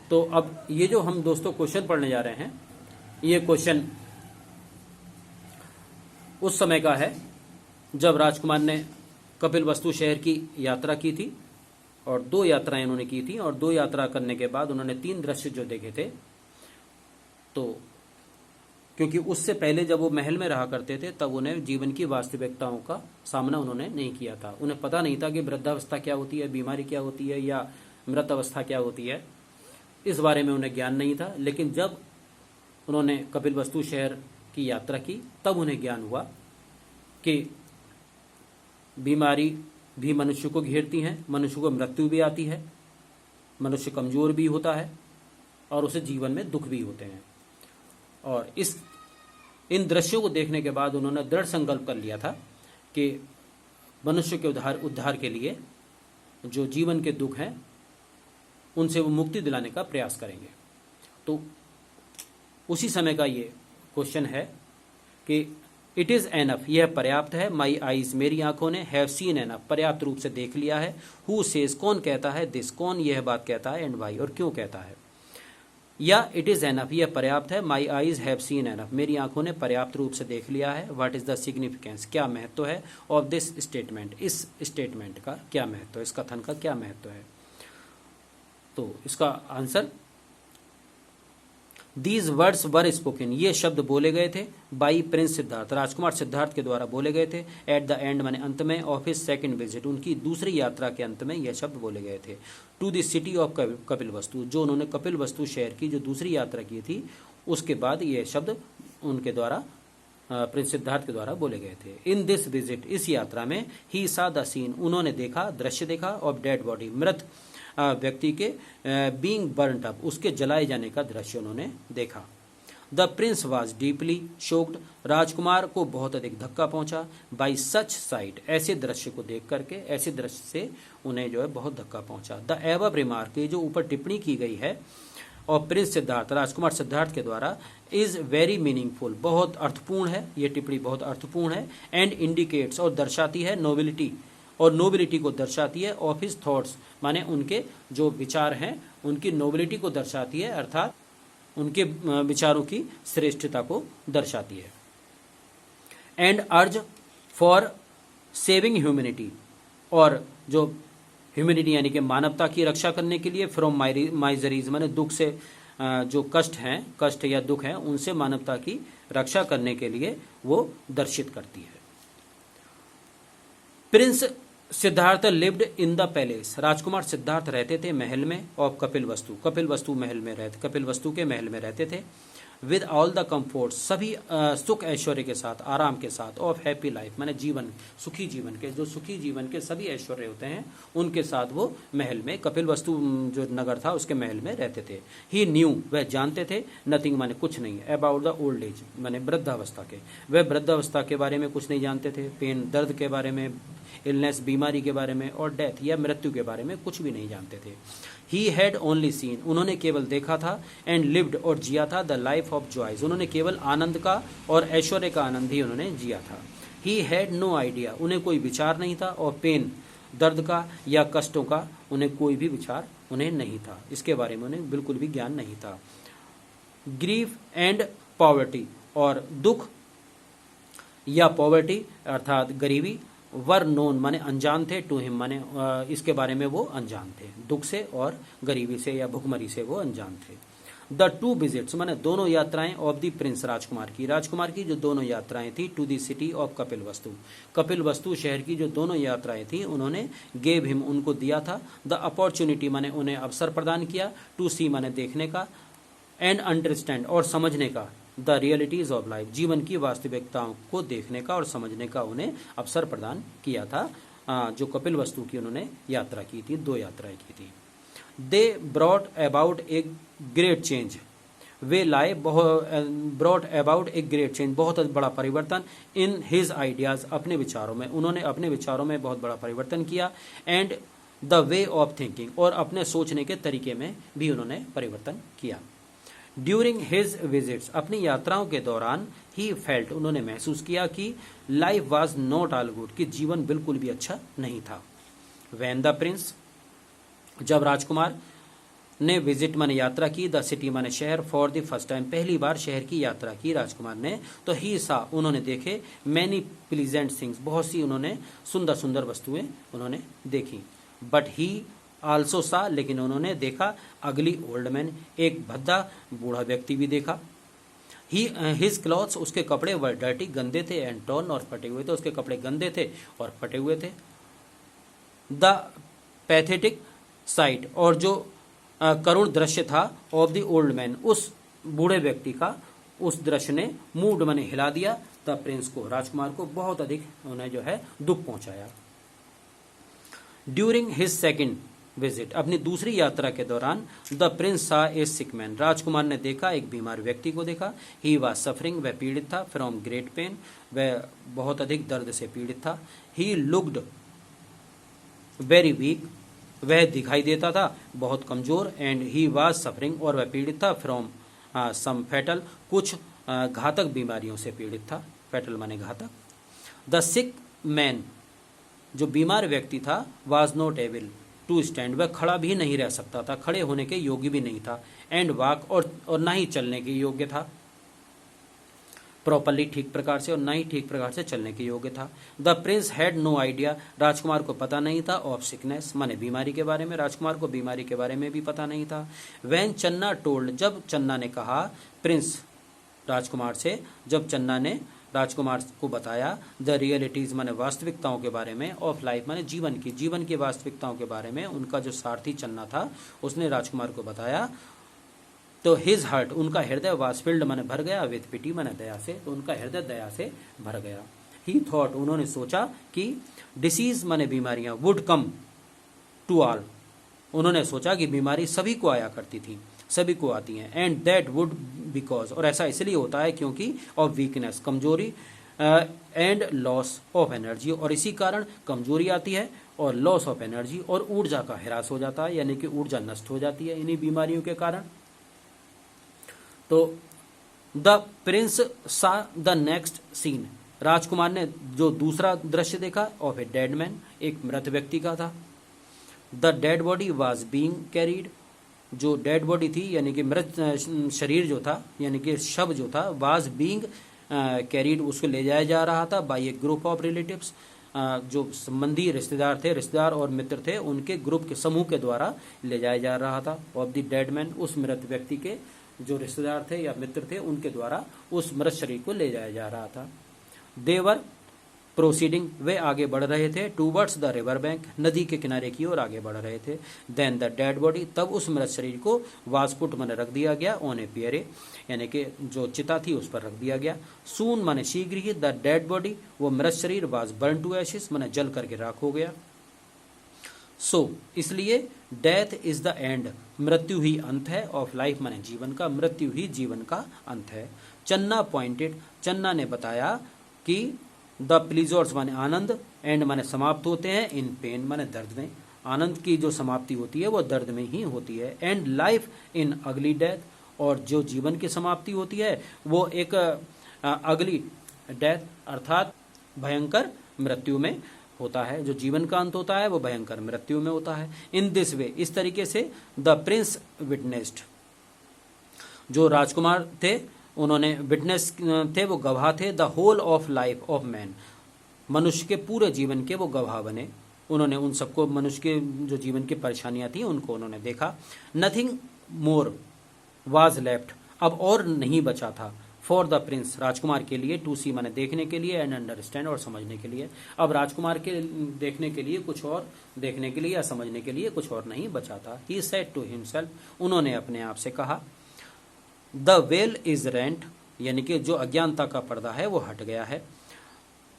तो अब ये जो हम दोस्तों क्वेश्चन पढ़ने जा रहे हैं, ये क्वेश्चन उस समय का है जब राजकुमार ने कपिलवस्तु शहर की यात्रा की थी, और 2 यात्राएं उन्होंने की थी, और 2 यात्रा करने के बाद उन्होंने 3 दृश्य जो देखे थे। तो क्योंकि उससे पहले जब वो महल में रहा करते थे तब उन्हें जीवन की वास्तविकताओं का सामना उन्होंने नहीं किया था। उन्हें पता नहीं था कि वृद्धावस्था क्या होती है, बीमारी क्या होती है, या मृत अवस्था क्या होती है। इस बारे में उन्हें ज्ञान नहीं था। लेकिन जब उन्होंने कपिलवस्तु शहर की यात्रा की तब उन्हें ज्ञान हुआ कि बीमारी भी मनुष्य को घेरती हैं, मनुष्य को मृत्यु भी आती है, मनुष्य कमजोर भी होता है, और उसे जीवन में दुख भी होते हैं। और इन दृश्यों को देखने के बाद उन्होंने दृढ़ संकल्प कर लिया था कि मनुष्य के उद्धार के लिए जो जीवन के दुख हैं उनसे वो मुक्ति दिलाने का प्रयास करेंगे। तो उसी समय का ये क्वेश्चन है कि इट इज एनफ, यह पर्याप्त है, माई आईज, मेरी आंखों ने, हैव सीन एनफ, पर्याप्त रूप से देख लिया है, हु सेज, कौन कहता है, दिस, कौन यह बात कहता है, एंड वाई, और क्यों कहता है। या इट इज एनफ, यह पर्याप्त है, my eyes have seen enough, मेरी आंखों ने पर्याप्त रूप से देख लिया है, व्हाट इज द सिग्निफिकेंस, क्या महत्व है, ऑफ दिस स्टेटमेंट, इस स्टेटमेंट का क्या महत्व है, इस कथन का क्या महत्व है। तो इसका answer, these words were spoken, ये शब्द बोले गए थे, बाई प्रिंस सिद्धार्थ, राजकुमार सिद्धार्थ के द्वारा बोले गए थे, एट द एंड माने अंत में, ऑफ हिज सेकंड विजिट, उनकी दूसरी यात्रा के अंत में यह शब्द बोले गए थे, to the city of Kapilavastu, जो उन्होंने कपिलवस्तु शहर की जो दूसरी यात्रा की थी उसके बाद ये शब्द उनके द्वारा प्रिंस सिद्धार्थ के द्वारा बोले गए थे। इन दिस विजिट, इस यात्रा में, ही सा द सीन, उन्होंने देखा, दृश्य देखा, ऑफ डेड बॉडी, मृत व्यक्ति के बीइंग बर्न्ट अप, उसके जलाए जाने का दृश्य उन्होंने देखा। The Prince was deeply shocked, राजकुमार को बहुत अधिक धक्का पहुंचा, बाई सच साइट, ऐसे दृश्य को देख करके, ऐसे दृश्य से उन्हें जो है बहुत धक्का पहुंचा। द एबव रिमार्क, जो ऊपर टिप्पणी की गई है और प्रिंस सिद्धार्थ, राजकुमार सिद्धार्थ के द्वारा, इज वेरी मीनिंगफुल, बहुत अर्थपूर्ण है, ये टिप्पणी बहुत अर्थपूर्ण है, एंड इंडिकेट्स, और दर्शाती है, नोबिलिटी, और नोबिलिटी को दर्शाती है, ऑफ हिज थॉट्स, माने उनके जो विचार हैं उनकी नोबिलिटी को दर्शाती है, अर्थात उनके विचारों की श्रेष्ठता को दर्शाती है। And urge for saving humanity, और जो ह्यूमैनिटी यानी कि मानवता की रक्षा करने के लिए, फ्रॉम माइजरीज, माने दुख से, जो कष्ट हैं, कष्ट या दुख हैं, उनसे मानवता की रक्षा करने के लिए वो दर्शित करती है। Prince Siddhartha lived in the palace, राजकुमार सिद्धार्थ रहते थे महल में, ऑफ कपिलवस्तु, कपिलवस्तु महल में रहते, कपिलवस्तु के महल में रहते थे, विद ऑल द कंफर्ट, सभी सुख ऐश्वर्य के साथ, आराम के साथ, ऑफ हैप्पी लाइफ, माने जीवन, सुखी जीवन के, जो सुखी जीवन के सभी ऐश्वर्य होते हैं उनके साथ वो महल में, कपिलवस्तु जो नगर था उसके महल में रहते थे। ही न्यू, वह जानते थे, नथिंग माने कुछ नहीं, अबाउट द ओल्ड एज, माने वृद्धावस्था के, वह वृद्धावस्था के बारे में कुछ नहीं जानते थे, पेन, दर्द के बारे में, इलनेस, बीमारी के बारे में, और डेथ या मृत्यु के बारे में कुछ भी नहीं जानते थे। ही हैड ओनली सीन, उन्होंने केवल देखा था, एंड लिव्ड, और जिया था, द लाइफ ऑफ जॉयज, उन्होंने केवल आनंद का और ऐश्वर्य का आनंद ही उन्होंने जिया था। ही हैड नो आइडिया, उन्हें कोई विचार नहीं था, और पेन, दर्द का या कष्टों का उन्हें कोई भी विचार उन्हें नहीं था, इसके बारे में उन्हें बिल्कुल भी ज्ञान नहीं था। ग्रीफ एंड पॉवर्टी, और दुख या पॉवर्टी अर्थात गरीबी, वर नोन माने अनजान थे, टू हिम माने इसके बारे में वो अनजान थे, दुख से और गरीबी से या भुखमरी से वो अनजान थे। द टू विजिट्स माने दोनों यात्राएं, ऑफ द प्रिंस, राजकुमार की जो दोनों यात्राएं थी, to the city of Kapilavastu, Kapilavastu शहर की जो दोनों यात्राएं थी उन्होंने, गेव हिम, उनको दिया था, द अपॉर्चुनिटी माने उन्हें अवसर प्रदान किया, टू सी माने देखने का, एंड अंडरस्टैंड, और समझने का, द रियलिटीज ऑफ लाइफ, जीवन की वास्तविकताओं को देखने का और समझने का उन्हें अवसर प्रदान किया था, जो कपिलवस्तु की उन्होंने यात्रा की थी, 2 यात्राएं की थी। They brought about a great change, वे लाए brought about a great change, बहुत बड़ा परिवर्तन, इन हिज आइडियाज, अपने विचारों में, उन्होंने अपने विचारों में बहुत बड़ा परिवर्तन किया, and the way of thinking, और अपने सोचने के तरीके में भी उन्होंने परिवर्तन किया। ड्यूरिंग हिज विजिट्स, अपनी यात्राओं के दौरान, ही फेल्ट, उन्होंने महसूस किया कि life was not all good, कि जीवन बिल्कुल भी अच्छा नहीं था। वैन द प्रिंस, जब राजकुमार ने विजिट माने यात्रा की, द सिटी माने शहर, फॉर द फर्स्ट टाइम पहली बार शहर की यात्रा की राजकुमार ने, तो ही सा उन्होंने देखे, मैनी प्लीजेंट थिंग्स बहुत सी उन्होंने सुंदर सुंदर वस्तुएं उन्होंने देखी, बट ही आल्सो सा लेकिन उन्होंने देखा, अगली ओल्ड मैन एक भद्दा बूढ़ा व्यक्ति भी देखा, ही हिज क्लॉथ्स उसके कपड़े वर डर्टी गंदे थे, एंड टॉर्न और फटे हुए थे, उसके कपड़े गंदे थे और फटे हुए थे, द पैथेटिक साइट और जो करुण दृश्य था, ऑफ द ओल्ड मैन उस बूढ़े व्यक्ति का, उस दृश्य ने मूड मने हिला दिया द प्रिंस को, राजकुमार को बहुत अधिक उन्हें जो है दुख पहुंचाया। ड्यूरिंग हिज सेकेंड विजिट अपनी दूसरी यात्रा के दौरान, द प्रिंस सा ए सिक मैन राजकुमार ने देखा एक बीमार व्यक्ति को देखा, ही वाज सफरिंग वह पीड़ित था, फ्रॉम ग्रेट पेन वह बहुत अधिक दर्द से पीड़ित था, ही लुक्ड वेरी वीक वह दिखाई देता था बहुत कमजोर, एंड ही वाज सफरिंग और वह पीड़ित था, फ्रॉम सम फैटल कुछ घातक बीमारियों से पीड़ित था, फैटल माने घातक। द सिक मैन जो बीमार व्यक्ति था, was not able to stand वह खड़ा भी नहीं रह सकता था, खड़े होने के योग्य भी नहीं था, एंड वॉक और ना ही चलने के योग्य था प्रॉपरली ठीक प्रकार से, और ना ही ठीक प्रकार से चलने के योग्य था। The prince had no idea राजकुमार को पता नहीं था, ऑफ सिकनेस माने बीमारी के बारे में, राजकुमार को बीमारी के बारे में भी पता नहीं था। व्हेन चन्ना टोल्ड जब चन्ना ने कहा, प्रिंस राजकुमार से, जब चन्ना ने राजकुमार को बताया, द रियलिटीज माने वास्तविकताओं के बारे में, ऑफ लाइफ माने जीवन की वास्तविकताओं के बारे में, उनका जो सारथी चन्ना था उसने राजकुमार को बताया, तो हिज हार्ट उनका हृदय वाज फिल्ड माने भर गया, विद पिटी माने दया से, तो उनका हृदय दया से भर गया। ही थॉट उन्होंने सोचा कि डिसीज माने बीमारियां, वुड कम टू ऑल उन्होंने सोचा कि बीमारी सभी को आया करती थी, सभी को आती हैं, एंड दैट वुड बिकॉज और ऐसा इसलिए होता है क्योंकि ऑफ वीकनेस कमजोरी, एंड लॉस ऑफ एनर्जी और इसी कारण कमजोरी आती है, और लॉस ऑफ एनर्जी और ऊर्जा का ह्रास हो जाता है, यानी कि ऊर्जा नष्ट हो जाती है इन्हीं बीमारियों के कारण। तो द प्रिंस सा द नेक्स्ट सीन राजकुमार ने जो दूसरा दृश्य देखा, ऑफ ए डेड मैन एक मृत व्यक्ति का था। The dead body was being carried जो डेड बॉडी थी यानी कि मृत शरीर जो था यानी कि शव जो था, वाज बीइंग कैरीड उसको ले जाया जा रहा था, by a group of relatives जो संबंधी रिश्तेदार और मित्र थे उनके ग्रुप के समूह के द्वारा ले जाया जा रहा था। ऑफ द डेड मैन उस मृत व्यक्ति के जो रिश्तेदार थे या मित्र थे उनके द्वारा उस मृत शरीर को ले जाया जा रहा था। देवर प्रोसीडिंग वे आगे बढ़ रहे थे, टूवर्ड्स द रिवर बैंक नदी के किनारे की ओर आगे बढ़ रहे थे। देन द डेड बॉडी तब उस मृत शरीर को वाज पुट माने रख दिया गया, ऑन ए पियरे यानी कि जो चिता थी उस पर रख दिया गया। सून माने शीघ्र ही, द डेड बॉडी वो मृत शरीर वाज बर्न टू एशिस माने जल करके राख हो गया। सो इसलिए डेथ इज द एंड मृत्यु ही अंत है, ऑफ लाइफ माने जीवन का, मृत्यु ही जीवन का अंत है। चन्ना पॉइंटेड चन्ना ने बताया कि द प्लीजर्स माने आनंद, एंड माने समाप्त होते हैं, इन पेन माने दर्द में, आनंद की जो समाप्ति होती है वो दर्द में ही होती है। एंड लाइफ इन अगली डेथ और जो जीवन की समाप्ति होती है वो एक अगली डेथ अर्थात भयंकर मृत्यु में होता है। जो जीवन का अंत होता है वो भयंकर मृत्यु में होता है। इन दिस वे इस तरीके से द प्रिंस विटनेस्ड जो राजकुमार थे उन्होंने विटनेस थे वो गवाह थे, the whole of life of man मनुष्य के पूरे जीवन के वो गवाह बने। उन्होंने उन सबको मनुष्य के जो जीवन की परेशानियां थी उनको उन्होंने देखा। नथिंग मोर वाज लेफ्ट अब और नहीं बचा था, फॉर द प्रिंस राजकुमार के लिए, टू सी माने देखने के लिए, एंड अंडरस्टैंड और समझने के लिए। अब राजकुमार के देखने के लिए कुछ और, देखने के लिए या समझने के लिए कुछ और नहीं बचा था। ही सेड टू हिमसेल्फ उन्होंने अपने आप से कहा, द वेल इज रेंट यानी कि जो अज्ञानता का पर्दा है वो हट गया है।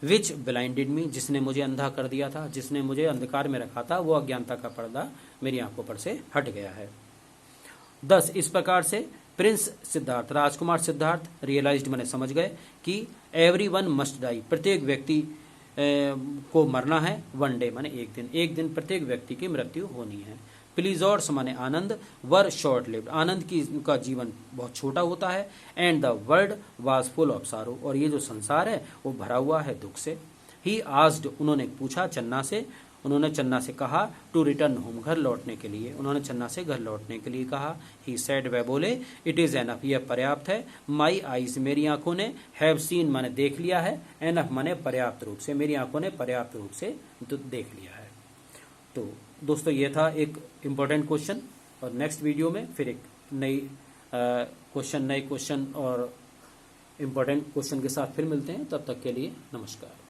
विच ब्लाइंडेड मी जिसने मुझे अंधा कर दिया था, जिसने मुझे अंधकार में रखा था वो अज्ञानता का पर्दा मेरी आंखों पर से हट गया है। दस इस प्रकार से प्रिंस सिद्धार्थ राजकुमार सिद्धार्थ रियलाइज्ड मैंने समझ गए कि एवरीवन मस्ट डाई प्रत्येक व्यक्ति को मरना है, वन डे माने एक दिन प्रत्येक व्यक्ति की मृत्यु होनी है। प्लीजर्स माने आनंद, वर शॉर्ट लिव्ड आनंद का जीवन बहुत छोटा होता है। And the world was full of सारो और ये जो संसार है वो भरा हुआ है दुख से। ही आस्क्ड उन्होंने पूछा चन्ना से, उन्होंने चन्ना से कहा टू रिटर्न होम, घर लौटने के लिए। उन्होंने चन्ना से घर लौटने के लिए कहा। ही सेड, वह बोले, इट इज़ एनफ, यह पर्याप्त है। माई आईज, मेरी आंखों ने, हैव सीन, मैंने देख लिया है। एनफ मैंने पर्याप्त रूप से, मेरी आंखों ने पर्याप्त रूप से देख लिया है। तो दोस्तों ये था एक इम्पोर्टेंट क्वेश्चन, और नेक्स्ट वीडियो में फिर एक नए क्वेश्चन और इम्पोर्टेंट क्वेश्चन के साथ फिर मिलते हैं। तब तक के लिए नमस्कार।